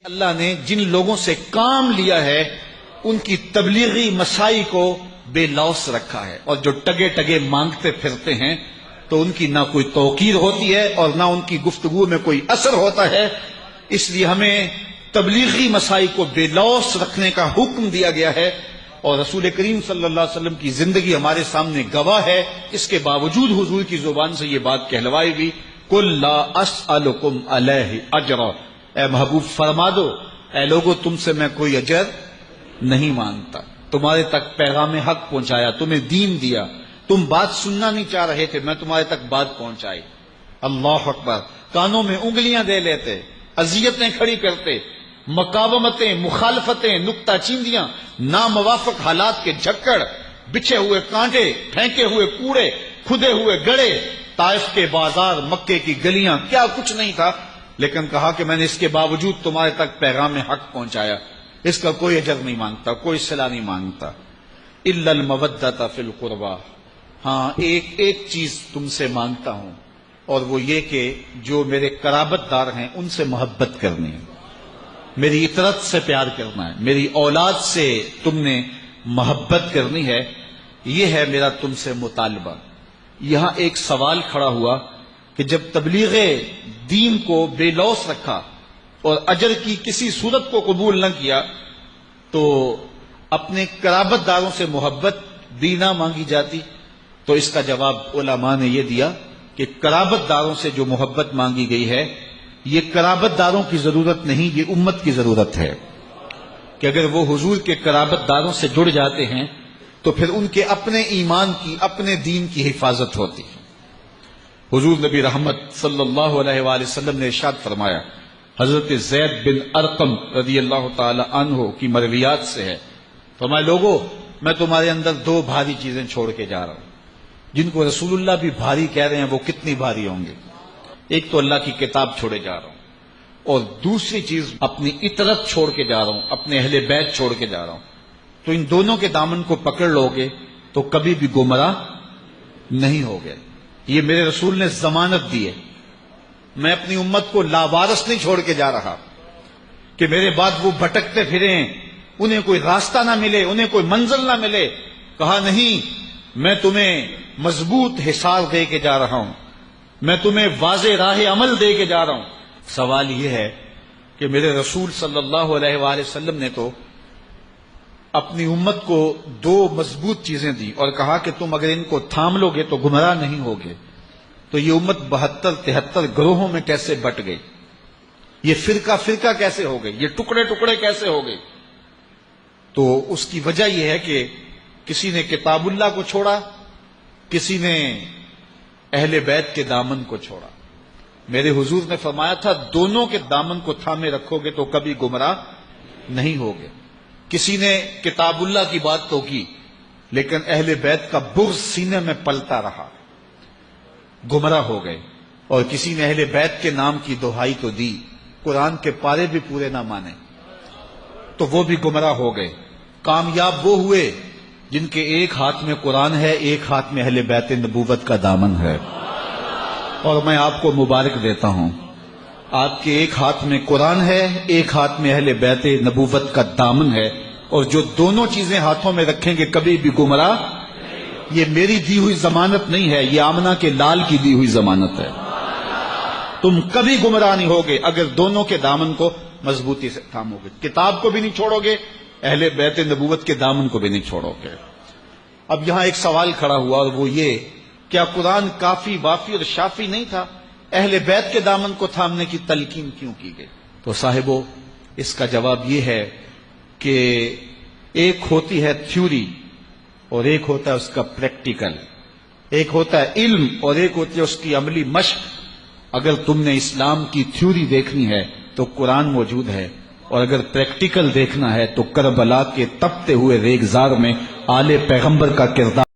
اللہ نے جن لوگوں سے کام لیا ہے ان کی تبلیغی مسائی کو بے لوث رکھا ہے، اور جو ٹگے ٹگے مانگتے پھرتے ہیں تو ان کی نہ کوئی توقیر ہوتی ہے اور نہ ان کی گفتگو میں کوئی اثر ہوتا ہے۔ اس لیے ہمیں تبلیغی مسائی کو بے لوث رکھنے کا حکم دیا گیا ہے، اور رسول کریم صلی اللہ علیہ وسلم کی زندگی ہمارے سامنے گواہ ہے۔ اس کے باوجود حضور کی زبان سے یہ بات کہلوائی گئی، قل لا اسألکم علیہ اجرا، اے محبوب فرما دو اے لوگو تم سے میں کوئی اجر نہیں مانگتا، تمہارے تک پیغام حق پہنچایا، تمہیں دین دیا، تم بات سننا نہیں چاہ رہے تھے، میں تمہارے تک بات پہنچائی۔ اللہ اکبر، کانوں میں انگلیاں دے لیتے، اذیتیں کھڑی کرتے، مقاومتیں، مخالفتیں، نکتہ چیندیاں، ناموافق حالات کے جھکڑ، بچھے ہوئے کانٹے، پھینکے ہوئے کوڑے، کھدے ہوئے گڑے، طائف کے بازار، مکے کی گلیاں، کیا کچھ نہیں تھا، لیکن کہا کہ میں نے اس کے باوجود تمہارے تک پیغام حق پہنچایا، اس کا کوئی اجر نہیں مانگتا، کوئی صلہ نہیں مانگتا۔ الا المودۃ فی القربى، ہاں ایک چیز تم سے مانگتا ہوں، اور وہ یہ کہ جو میرے قرابت دار ہیں ان سے محبت کرنی ہے، میری اطرت سے پیار کرنا ہے، میری اولاد سے تم نے محبت کرنی ہے، یہ ہے میرا تم سے مطالبہ۔ یہاں ایک سوال کھڑا ہوا کہ جب تبلیغ دین کو بے لوث رکھا اور اجر کی کسی صورت کو قبول نہ کیا تو اپنے قرابت داروں سے محبت بھی نہ مانگی جاتی؟ تو اس کا جواب علماء نے یہ دیا کہ قرابت داروں سے جو محبت مانگی گئی ہے یہ قرابت داروں کی ضرورت نہیں، یہ امت کی ضرورت ہے، کہ اگر وہ حضور کے قرابت داروں سے جڑ جاتے ہیں تو پھر ان کے اپنے ایمان کی، اپنے دین کی حفاظت ہوتی ہے۔ حضور نبی رحمت صلی اللہ علیہ وآلہ وسلم نے ارشاد فرمایا، حضرت زید بن ارقم رضی اللہ تعالی عنہ کی مرویات سے ہے، فرمایا لوگو میں تمہارے اندر دو بھاری چیزیں چھوڑ کے جا رہا ہوں، جن کو رسول اللہ بھی بھاری کہہ رہے ہیں، وہ کتنی بھاری ہوں گے؟ ایک تو اللہ کی کتاب چھوڑے جا رہا ہوں، اور دوسری چیز اپنی اطرت چھوڑ کے جا رہا ہوں، اپنے اہل بیت چھوڑ کے جا رہا ہوں۔ تو ان دونوں کے دامن کو پکڑ لو گے تو کبھی بھی گمراہ نہیں ہوگے۔ یہ میرے رسول نے ضمانت دی ہے، میں اپنی امت کو لاوارث نہیں چھوڑ کے جا رہا کہ میرے بعد وہ بھٹکتے پھریں، انہیں کوئی راستہ نہ ملے، انہیں کوئی منزل نہ ملے۔ کہا نہیں، میں تمہیں مضبوط حصار دے کے جا رہا ہوں، میں تمہیں واضح راہ عمل دے کے جا رہا ہوں۔ سوال یہ ہے کہ میرے رسول صلی اللہ علیہ وآلہ وسلم نے تو اپنی امت کو دو مضبوط چیزیں دی اور کہا کہ تم اگر ان کو تھام لو گے تو گمراہ نہیں ہوگے، تو یہ امت 72-73 گروہوں میں کیسے بٹ گئی؟ یہ فرقہ فرقہ کیسے ہو گئی؟ یہ ٹکڑے ٹکڑے کیسے ہو گئی؟ تو اس کی وجہ یہ ہے کہ کسی نے کتاب اللہ کو چھوڑا، کسی نے اہل بیت کے دامن کو چھوڑا۔ میرے حضور نے فرمایا تھا دونوں کے دامن کو تھامے رکھو گے تو کبھی گمراہ نہیں ہوگے۔ کسی نے کتاب اللہ کی بات تو کی، لیکن اہل بیت کا بغض سینے میں پلتا رہا، گمراہ ہو گئے۔ اور کسی نے اہل بیت کے نام کی دہائی تو دی، قرآن کے پارے بھی پورے نہ مانے، تو وہ بھی گمراہ ہو گئے۔ کامیاب وہ ہوئے جن کے ایک ہاتھ میں قرآن ہے، ایک ہاتھ میں اہل بیت نبوت کا دامن ہے۔ اور میں آپ کو مبارک دیتا ہوں، آپ کے ایک ہاتھ میں قرآن ہے، ایک ہاتھ میں اہل بیت نبوت کا دامن ہے، اور جو دونوں چیزیں ہاتھوں میں رکھیں گے کبھی بھی گمراہ، یہ میری دی ہوئی ضمانت نہیں ہے، یہ آمنہ کے لال کی دی ہوئی ضمانت ہے۔ تم کبھی گمراہ نہیں ہوگے اگر دونوں کے دامن کو مضبوطی سے تھامو گے، کتاب کو بھی نہیں چھوڑو گے، اہل بیت نبوت کے دامن کو بھی نہیں چھوڑو گے۔ اب یہاں ایک سوال کھڑا ہوا، اور وہ یہ، کیا قرآن کافی وافی اور شافی نہیں تھا؟ اہل بیت کے دامن کو تھامنے کی تلقین کیوں کی گئی؟ تو صاحبو اس کا جواب یہ ہے کہ ایک ہوتی ہے تھیوری اور ایک ہوتا ہے اس کا پریکٹیکل، ایک ہوتا ہے علم اور ایک ہوتی ہے اس کی عملی مشق۔ اگر تم نے اسلام کی تھیوری دیکھنی ہے تو قرآن موجود ہے، اور اگر پریکٹیکل دیکھنا ہے تو کربلا کے تپتے ہوئے ریگزار میں آل پیغمبر کا کردار